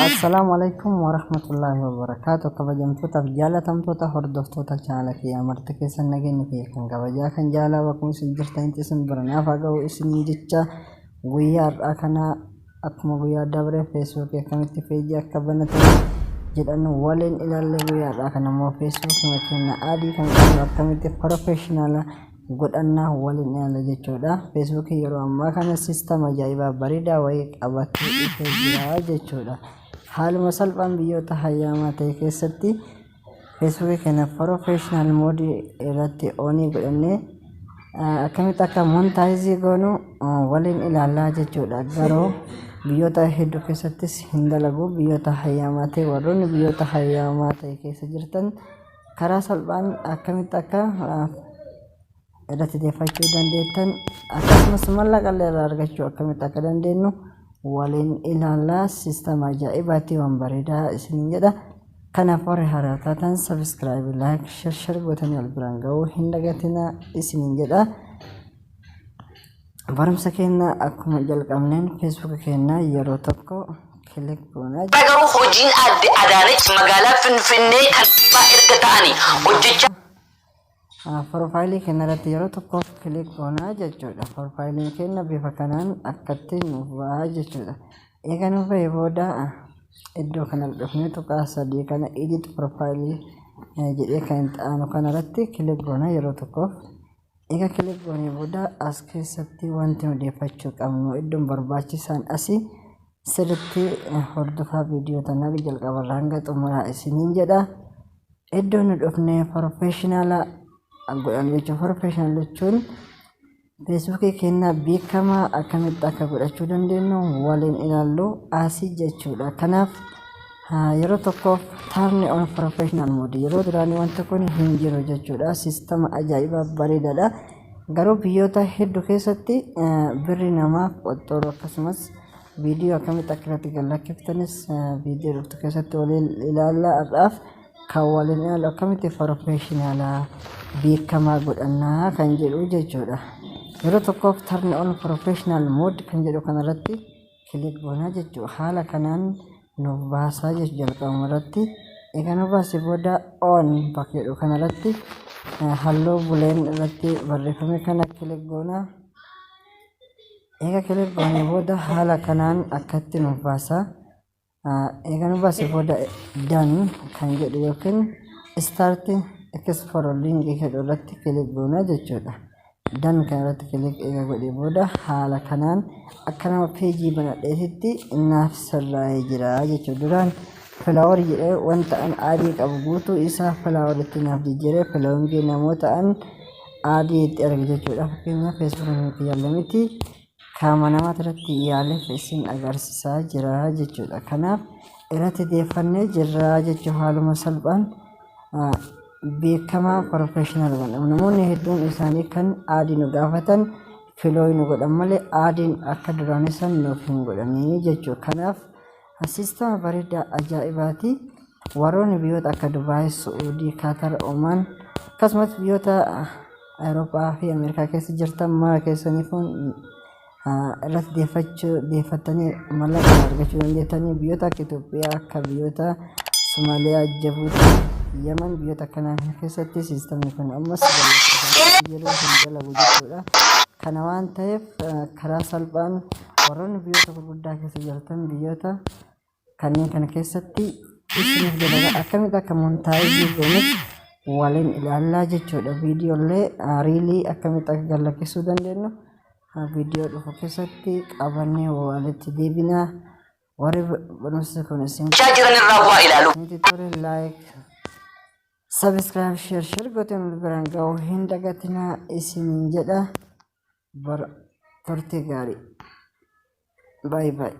Assalamualaikum warahmatullahi wabarakatuh. Kabajamtoota fi jaalatamtoota hordoftoota chaanala kiyyaa marti keessan nageenya kiyya kan kabajaa kan jaalaa bakkuma isin jirtanitti isin biranaaf haa ga'u isinii jecha guyyaa har'aa kana akkuma guyyaa dabre Facebook akkamitti peejii akka banatan jedhan waliin ilaalle guyyaa har'aa kana immoo Facebook makiina adii kan qabu akkamitti professional godhannaa waliin ilaalle jechuudha. Facebook yeroo ammaa kana sistema ajaa'ibaa bareedaa wayii qabatee dhufee jira jechuudha. Haaluma salphaan biyyoota hayyamaa ta'e keessatti Facebook kana professional mode irratti onii godhannee akkamitti akka montaayizii goonu waliin ilaallaa jechuudha. Garuu biyyoota hedduu keessattis hin dalagu. Biyyoota hayyamaa ta'e warroonni biyyoota hayyamaa ta'e keessa jirtan karaa salphaan akkamitti akka irratti deeffachuu dandeettan akkasumas mallaqa irraa argachuu akkamitti akka dandeenyu waliin ilaallaa. Sistema ajaa'ibaatti waan bareedaa isiniin jedha. Kanaaf warri haaraa taatan subscribe, like, share gootanii wal biraan ga'uu hin dagatinaa isiniin jedha. Barumsa keenya akkuma jalqabneen Facebook keenya yeroo tokko kilik goonaa garuu hojiin Adaanech magaalaa Finfinnee kan erga ta'anii hojjechaa Profaayilii keenya irratti yeroo tokkoof kilik goonaa jechuudha. Profaayiliin keenya bifa kanaan akkatti nuuf ba'a jechuudha. Egaa nuuf ba'ee booda iddoo kana dhufnee tuqaa sadii kana edit profaayilii jedhee kan ta'anu kana irratti kilik goonaa yeroo tokkoof. Egaa kilik goonee booda as keessatti wanti nu deeffachuu qabnu iddoon barbaachisaan asii sirriitti hordofaa viidiyoo tanaa jalqabarraa hanga xumuraa isiniin jedha. Iddoon nu dhufnee professional godhan jechuun professional jechuun Facebook keenya beekamaa akkamitti akka godhachuu dandeenyu waliin ilaallu asii jechuudha. Kanaaf yeroo tokkoof turn on professional mode yeroo duraanii wanti kun hin jiru jechuudha. Sistema ajaa'ibaa bareedaadha. Garuu biyyoota hedduu keessatti birri namaaf qoxxooru akkasumas viidiyoo akkamitti akka irratti gallakkiftanis viidiyoo dhuftu keessatti waliin ilaallaa har'aaf kan waliin ilaallu akkamitti professional beekamaa godhannaa kan jedhu jechuudha. Yeroo tokkoof turn on professional mode kan jedhu kanarratti kilik goonaa jechuudha. Haala kanaan nuuf baasaa jechuudha jalqabuma irratti. Egaa nu baasee booda on bakka jedhu kanarratti halluu buleen irratti barreeffame kana kilik goonaa. Egaa kilik goonee booda haala kanaan akkatti nuuf baasaa. Egaa nu baasee booda done kan jedhu yookiin start explore link jedhu irratti kilik goonaa jechuudha. Dan kan irratti kilik egaa godhee booda haala kanaan akka nama peejii banadheetitti naaf sirraa'ee jira jechuudha. Duraan filaawar jedhee wanta an adii qabu guutuu isaa filaawaritti naaf jijjiiree filaawingii namoota an adii itti arga jechuudha. Fakkeenyaaf Facebook yaallamiti kaama namaati irratti yaaleef isin agarsiisaa jira jechuudha. Kanaaf irratti deeffannee jirra jechuudha. Haaluma salphaan beekamaa professional godhamu. Namoonni hedduun isaanii kan adii nu gaafatan filooyi nu godhan malee adiin akka duraan isaan nuuf hin godhanii jechuudha. Kanaaf sistema bareedaa ajaa'ibaati. Warroonni biyyoota akka Dubaay, Suudii, Qatar, Oman akkasumas biyyoota Awurooppaa fi Ameerikaa keessa jirtan mara keessaniifuu irratti deeffattanii mallaqa argachuu dandeettanii. Biyyoota akka Itoophiyaa, akka biyyoota Somaaliyaa, Jibuutii, Yemen biyyoota kanaa keessatti sistemni kun ammas yeroo hin dalagu jechuudha. Kana waan ta'eef karaa salphaan warroonni biyyoota gurguddaa keessa jirtan biyyoota kanneen kana keessatti isiniif dalaga akkamitti akka montaayizii goonuuf waliin ilaallaa jechuudha. Viidiyoolee riilii akkamitti akka gallakkisuu dandeenyu viidiyoo dhufu keessatti qabannee walitti deebinaa. Warri barumsa kun isin jiran irraa bu'aa ilaalu. like, subscribe, share gootanii wal biraan ga'uu hin dagatinaa isiniin jedha. Turtii gaarii. Bye bye.